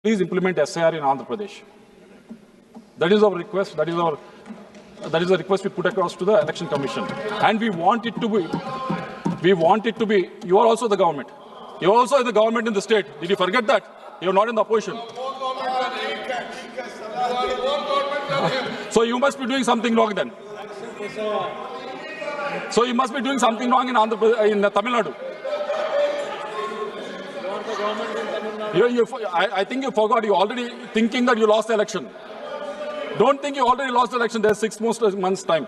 Please implement SIR in Andhra Pradesh. That is our request. That is the request we put across to the Election Commission. And we want it to be, you are also the government. You are also in the government in the state. Did you forget that? You are not in the opposition. So you must be doing something wrong then. So you must be doing something wrong in Tamil Nadu. I think you forgot. You're already thinking that you lost the election. Don't think you already lost the election. There's 6 more months' time.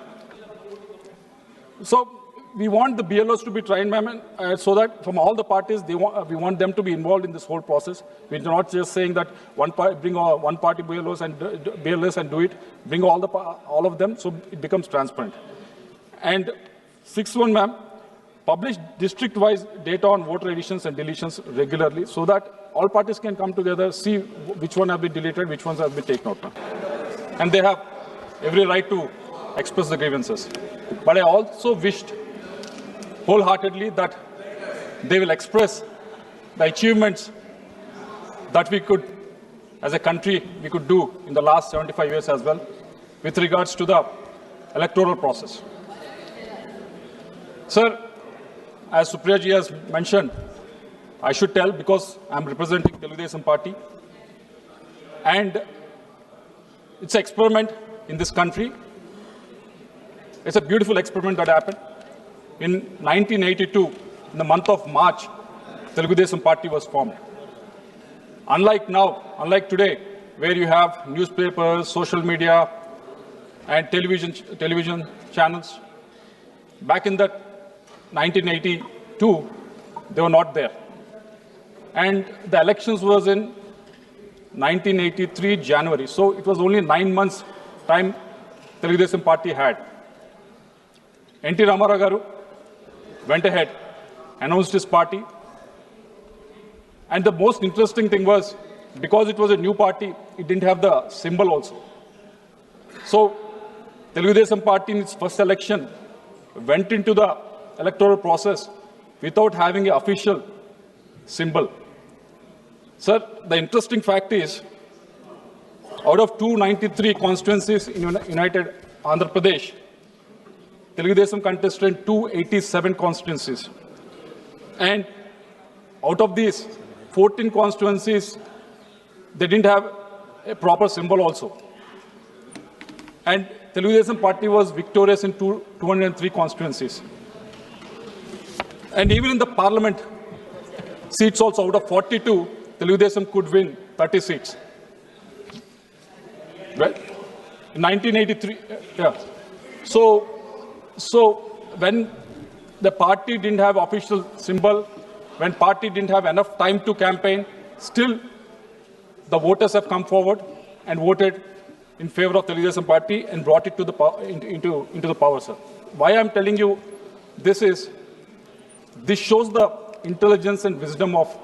So we want the BLOs to be trained, ma'am, so that from all the parties, we want them to be involved in this whole process. We're not just saying that bring one party BLOs and do it. Bring all of them, so it becomes transparent. And 6th one, ma'am, publish district-wise data on voter additions and deletions regularly, so that all parties can come together, see which one have been deleted, which ones have been taken out. And they have every right to express the grievances. But I also wished wholeheartedly that they will express the achievements that we could, as a country, we could do in the last 75 years as well, with regards to the electoral process. Sir, as Supriya ji has mentioned, I should tell because I'm representing Telugu Desam Party, and it's an experiment in this country. It's a beautiful experiment that happened. In 1982, in the month of March, Telugu Desam Party was formed. Unlike now, unlike today, where you have newspapers, social media, and television channels, back in that 1982, they were not there. And the elections was in 1983 January. So it was only 9 months time Telugu Desam Party had. N.T. Ramarao garu went ahead, announced his party. And the most interesting thing was, because it was a new party, it didn't have the symbol also. So Telugu Desam Party in its first election went into the electoral process without having an official symbol. Sir, the interesting fact is, out of 293 constituencies in United Andhra Pradesh, Telugu Desam contested 287 constituencies. And out of these 14 constituencies, they didn't have a proper symbol also. And Telugu Desam Party was victorious in 203 constituencies. And even in the parliament seats also, out of 42, Telugu Desam could win 30 seats. Right? In 1983, yeah. So when the party didn't have official symbol, when party didn't have enough time to campaign, still the voters have come forward and voted in favor of Telugu Desam Party and brought it to the into the power, sir. Why I'm telling you this is, this shows the intelligence and wisdom of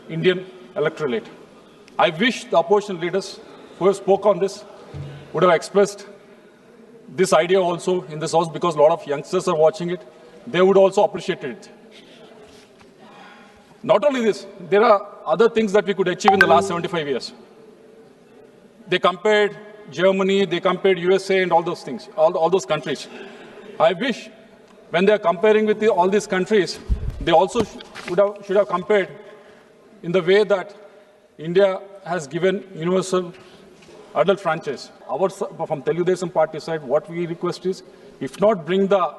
Indian electorate. I wish the opposition leaders who have spoke on this would have expressed this idea also in this house, because a lot of youngsters are watching it. They would also appreciate it. Not only this, there are other things that we could achieve in the last 75 years. They compared Germany, they compared USA and all those things, all those countries. I wish when they are comparing with all these countries, they also should have compared in the way that India has given universal adult franchise. From Telugu Desam Party side, what we request is, if not bring the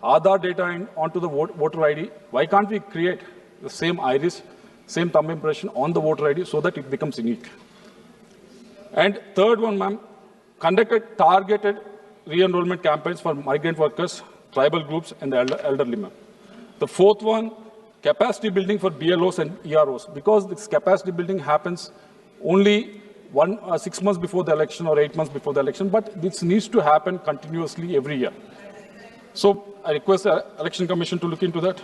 Aadhaar data onto the voter ID, why can't we create the same iris, same thumb impression on the voter ID so that it becomes unique? And third one, ma'am, conducted targeted re-enrollment campaigns for migrant workers, tribal groups, and the elderly, ma'am. The fourth one, capacity building for BLOs and EROs, because this capacity building happens only 6 months before the election or 8 months before the election, but this needs to happen continuously every year. So I request the Election Commission to look into that.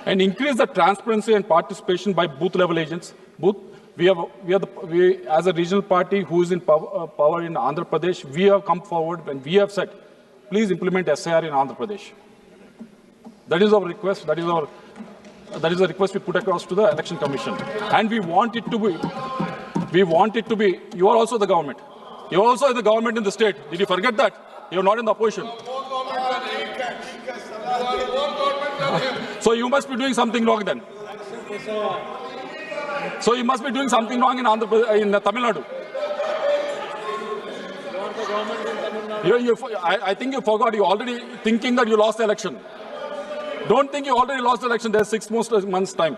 And increase the transparency and participation by booth level agents. We as a regional party who is in power in Andhra Pradesh, we have come forward and we have said, please implement SIR in Andhra Pradesh. That is our request. That is our That is a request we put across to the Election Commission. And we want it to be, you are also the government. You are also in the government in the state. Did you forget that? You are not in the opposition. So you must be doing something wrong then. So you must be doing something wrong in Tamil Nadu. I think you forgot. You're already thinking that you lost the election. Don't think you already lost the election. There's 6 months time.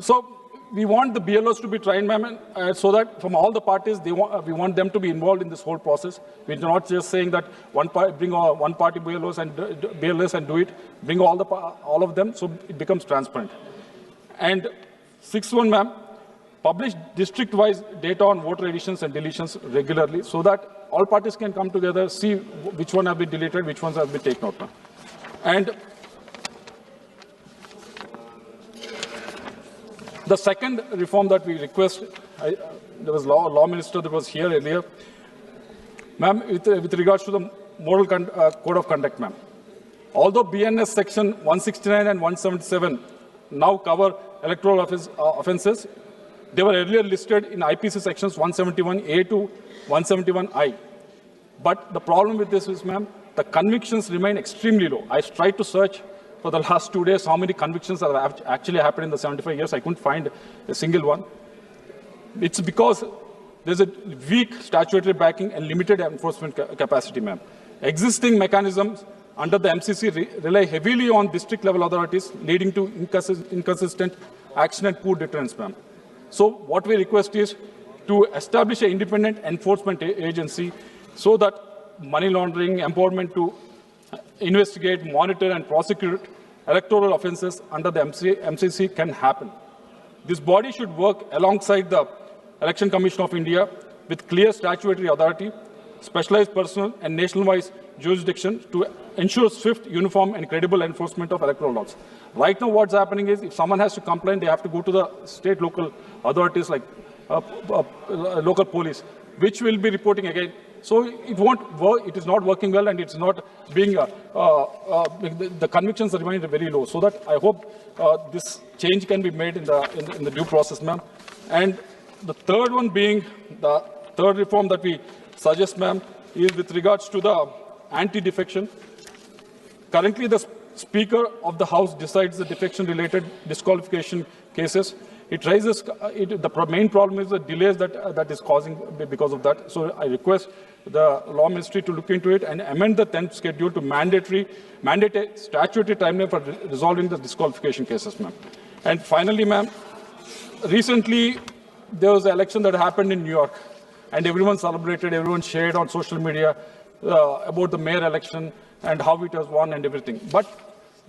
So we want the BLOs to be trained, ma'am, so that from all the parties, we want them to be involved in this whole process. We're not just saying that bring one party BLOs and do it. Bring all of them, so it becomes transparent. And 6th one, ma'am, publish district-wise data on voter additions and deletions regularly, so that all parties can come together, see which one have been deleted, which ones have been taken out, ma'am. And the second reform that we request, there was law minister that was here earlier, ma'am, with regards to the moral code of conduct, ma'am. Although BNS section 169 and 177 now cover electoral offences, they were earlier listed in IPC sections 171A to 171I. But the problem with this is, ma'am, the convictions remain extremely low. I tried to search for the last 2 days how many convictions have actually happened in the 75 years. I couldn't find a single one. It's because there's a weak statutory backing and limited enforcement capacity, ma'am. Existing mechanisms under the MCC rely heavily on district-level authorities, leading to inconsistent action and poor deterrence, ma'am. So what we request is to establish an independent enforcement agency so that money laundering, empowerment to investigate, monitor, and prosecute electoral offences under the MCC can happen. This body should work alongside the Election Commission of India with clear statutory authority, specialized personnel, and nationwide jurisdiction to ensure swift, uniform, and credible enforcement of electoral laws. Right now, what's happening is if someone has to complain, they have to go to the state local authorities like local police, which will be reporting again. So it won't work. It is not working well, and it's not being. The convictions remain very low. So that I hope this change can be made in the due process, ma'am. And the third one being the third reform that we suggest, ma'am, is with regards to the anti-defection. Currently, the Speaker of the House decides the defection-related disqualification cases. It raises the main problem is the delays that is causing because of that. So I request the Law Ministry to look into it and amend the 10th schedule to mandate a statutory timeline for resolving the disqualification cases, ma'am. And finally, ma'am, recently there was an election that happened in New York, and everyone celebrated, everyone shared on social media about the mayor election and how it was won and everything. But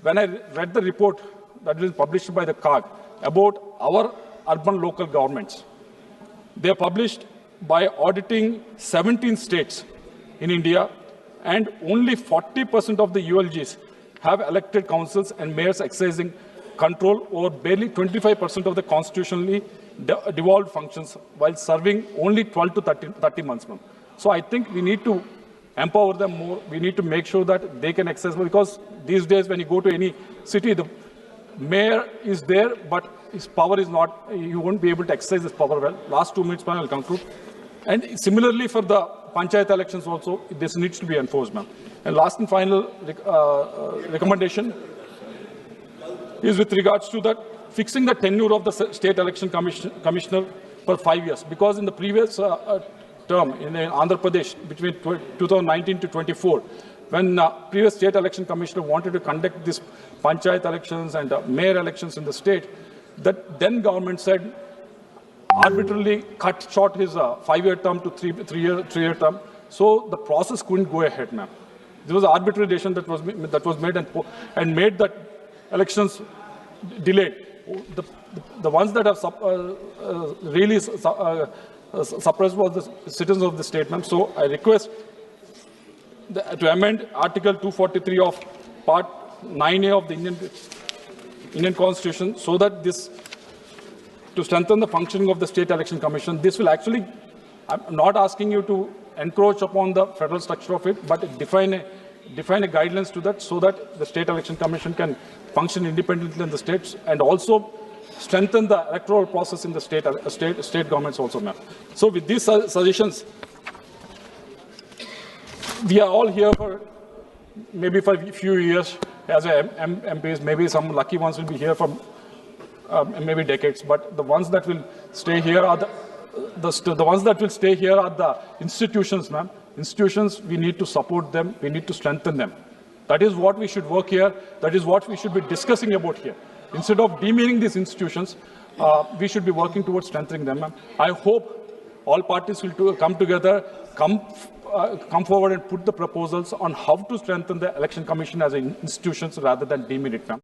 when I read the report that was published by the CAG about our urban local governments, they are published by auditing 17 states in India, and only 40% of the ULGs have elected councils and mayors exercising control over barely 25% of the constitutionally devolved functions, while serving only 12 to 30 months, ma'am. So I think we need to empower them more. We need to make sure that they can access, because these days when you go to any city, the mayor is there, but his power is not, you won't be able to exercise his power well. Last 2 minutes, ma'am, I will conclude. And similarly for the panchayat elections also, this needs to be enforced, ma'am. And last and final recommendation is with regards to that fixing the tenure of the state election commissioner for 5 years. Because in the previous term in Andhra Pradesh, between 2019 to 24, when previous state election commissioner wanted to conduct this panchayat elections and mayor elections in the state, that then government said arbitrarily cut short his 5-year term to three-year term. So the process couldn't go ahead, ma'am. There was an arbitrary decision that was made and made that elections delayed. The ones that have really suppressed was the citizens of the state, ma'am. So I request to amend Article 243 of Part 9A of the Indian Constitution, so that this, to strengthen the functioning of the State Election Commission, this will actually, I'm not asking you to encroach upon the federal structure of it, but define a define a guidelines to that so that the State Election Commission can function independently in the states and also strengthen the electoral process in the state governments also, ma'am. So with these suggestions, we are all here for maybe for a few years as MPs. Maybe some lucky ones will be here for maybe decades. But the ones that will stay here are the ones that will stay here are the institutions, ma'am. Institutions, we need to support them. We need to strengthen them. That is what we should work here. That is what we should be discussing about here. Instead of demeaning these institutions, we should be working towards strengthening them, ma'am. I hope all parties will come together, come forward and put the proposals on how to strengthen the Election Commission as an institution rather than demean it, ma'am.